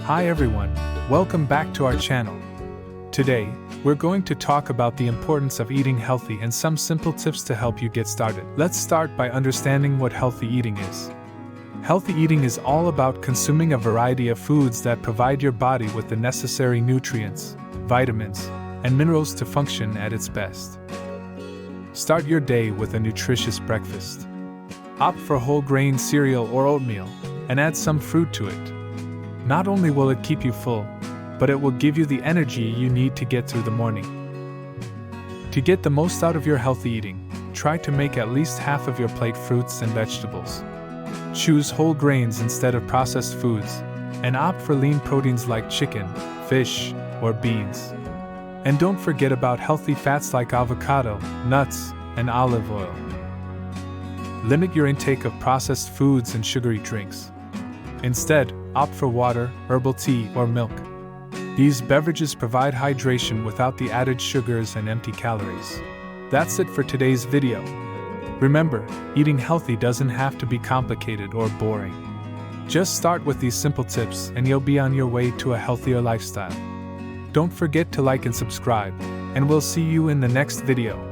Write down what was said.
Hi everyone, welcome back to our channel. Today, we're going to talk about the importance of eating healthy and some simple tips to help you get started. Let's start by understanding what healthy eating is. Healthy eating is all about consuming a variety of foods that provide your body with the necessary nutrients, vitamins, and minerals to function at its best. Start your day with a nutritious breakfast. Opt for whole grain cereal or oatmeal, and add some fruit to it. Not only will it keep you full, but it will give you the energy you need to get through the morning. To get the most out of your healthy eating, try to make at least half of your plate fruits and vegetables. Choose whole grains instead of processed foods, and opt for lean proteins like chicken, fish, or beans. And don't forget about healthy fats like avocado, nuts, and olive oil. Limit your intake of processed foods and sugary drinks. Instead, opt for water, herbal tea, or milk. These beverages provide hydration without the added sugars and empty calories. That's it for today's video. Remember, eating healthy doesn't have to be complicated or boring. Just start with these simple tips and you'll be on your way to a healthier lifestyle. Don't forget to like and subscribe, and we'll see you in the next video.